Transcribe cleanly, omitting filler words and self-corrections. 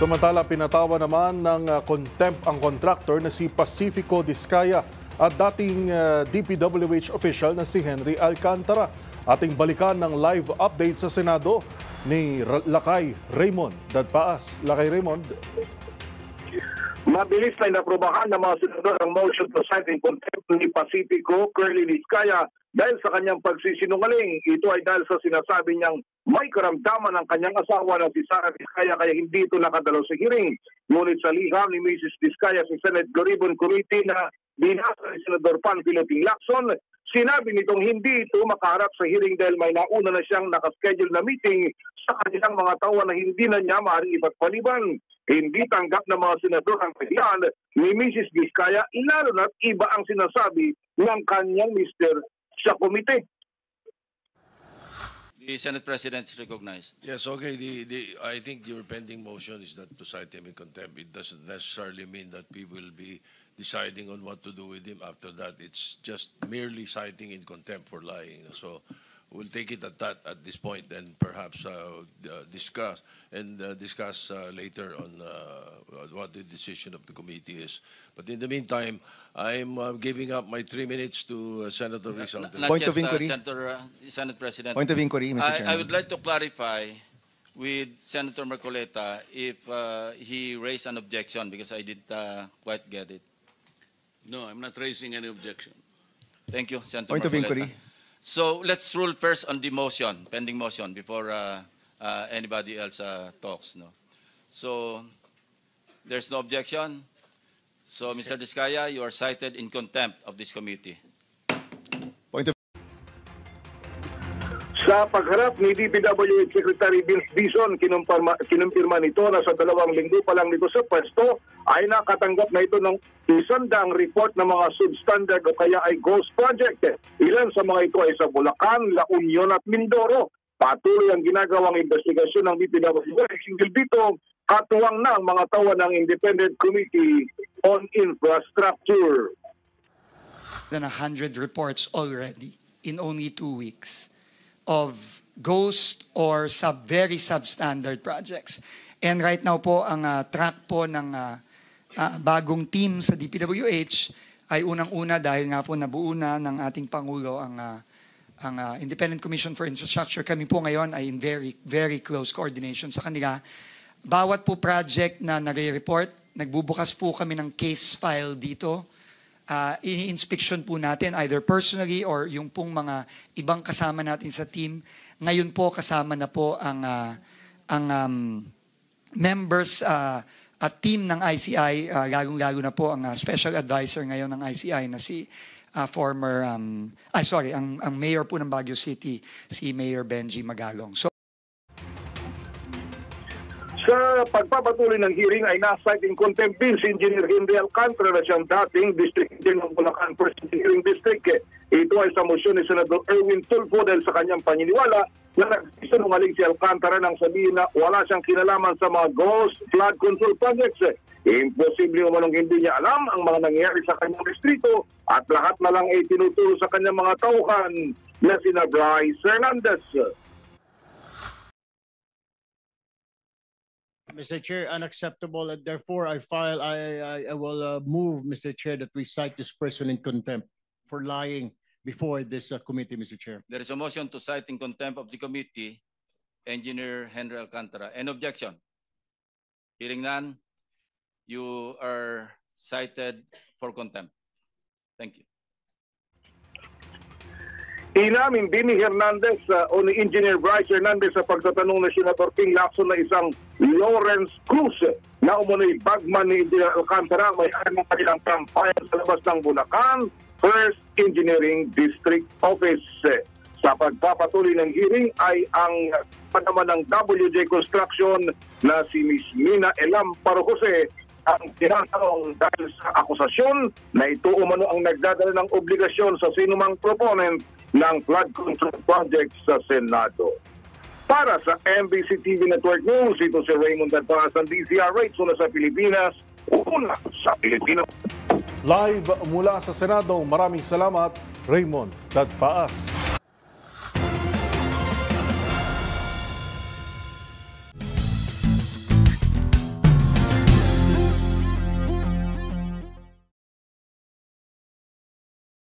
Samantala, pinatawa naman ng contempt ang contractor na si Pacifico Discaya at dating DPWH official na si Henry Alcantara. Ating balikan ng live update sa Senado ni Lakay Raymond Dadpaas. Lakay Raymond. Mabilis na inaprobahan ng mga senador ang motion to cite in contempt ni Pacifico Curly Discaya dahil sa kanyang pagsisinungaling. Ito ay dahil sa sinasabi niyang may karamdaman ng kanyang asawa na si Sara Discaya kaya hindi ito nakadalo sa hearing. Ngunit sa liham ni Mrs. Discaya sa Senate Blue Ribbon Committee na binasa ni Senador Panfilo Lacson, sinabi nitong hindi ito makaharap sa hearing dahil may nauna na siyang nakaschedule na meeting sa kanilang mga tauhan na hindi na niya maaaring ipagpaliban. Hindi tanggap ng mga senador ang kahiyan ni Mrs. Discaya, lalo na't iba ang sinasabi ng kanyang mister sa komite. The Senate President is recognized. Yes, okay. I think your pending motion is not to cite him in contempt. It doesn't necessarily mean that we will be deciding on what to do with him after that. It's just merely citing in contempt for lying. So we'll take it at that at this point and perhaps discuss later on what the decision of the committee is. But in the meantime, I'm giving up my 3 minutes to Senator Rizal. Point of inquiry, Senate President. Point of inquiry, Mr. Chairman. I would like to clarify with Senator Marcoleta if he raised an objection because I didn't quite get it. No, I'm not raising any objection. Thank you, Senator Point of Marcoleta. inquiry. So let's rule first on the motion, pending motion, before anybody else talks. No. So there's no objection. So Mr. Discaya, you are cited in contempt of this committee. Point of Sa pagharap ni DPWH Secretary Vince Dizon, kinumpirma nito na sa 2 linggo pa lang nito sa pwesto ay nakatanggap na ito ng 100 report ng mga substandard o kaya ay ghost project. Ilan sa mga ito ay sa Bulacan, La Union at Mindoro. Patuloy ang ginagawang investigasyon ng DPWH hinggil dito, katuwang na ang mga tawa ng Independent Committee on Infrastructure. Than 100 reports already in only 2 weeks of ghost or very substandard projects. And right now po, ang track po ng bagong team sa DPWH ay unang-una dahil nga po nabuo na ng ating Pangulo ang Independent Commission for Infrastructure. Kami po ngayon ay in very close coordination sa kanila. Bawat po project na nare-report, nagbubukas po kami ng case file dito. Ini-inspection po natin either personally or yung pong mga ibang kasama natin sa team. Ngayon po kasama na po ang members at team ng ICI, lalong-lalo na po ang special advisor ngayon ng ICI na si ang mayor po ng Baguio City, si Mayor Benji Magalong. So, sa pagpapatuloy ng hearing ay na-cite in contempt din si Engineer Henry Alcantara na siyang dating District Engineer ng Bulacan First Engineering District. Ito ay sa motion ni Senador Erwin Tulfo dahil sa kanyang paniniwala na nagsisinungaling si Alcantara nang sabihin na wala siyang kinalaman sa mga ghost flood control projects. Imposible umanong hindi niya alam ang mga nangyayari sa kanyang distrito at lahat na lang ay tinuturo sa kanyang mga tauhan na sina Bryce Hernandez. Mr. Chair, unacceptable, and therefore I will move, Mr. Chair, that we cite this person in contempt for lying before this committee, Mr. Chair. There is a motion to cite in contempt of the committee, Engineer Henry Alcantara. Any objection? Hearing none, you are cited for contempt. Thank you. Inamin din ni Hernandez o ni Engineer Bryce Hernandez sa pagtatanong na Senator Ping Lacson na isang Lawrence Cruz na umunoy bagman ni Engineer Alcantara may ng kanilang kampayan sa labas ng Bulacan First Engineering District Office. Sa pagpapatuloy ng hearing ay ang panaman ng WJ Construction na si Ms. Mina Elam Parojose ang tinatanong dahil sa akusasyon na ito umano ang nagdadala ng obligasyon sa sinumang proponent ng flood control project sa Senado. Para sa MBC TV Network News, ito si Raymond Dadpaas ng DZRH, una sa Pilipinas, una sa Pilipinas. Live mula sa Senado, maraming salamat, Raymond Dadpaas.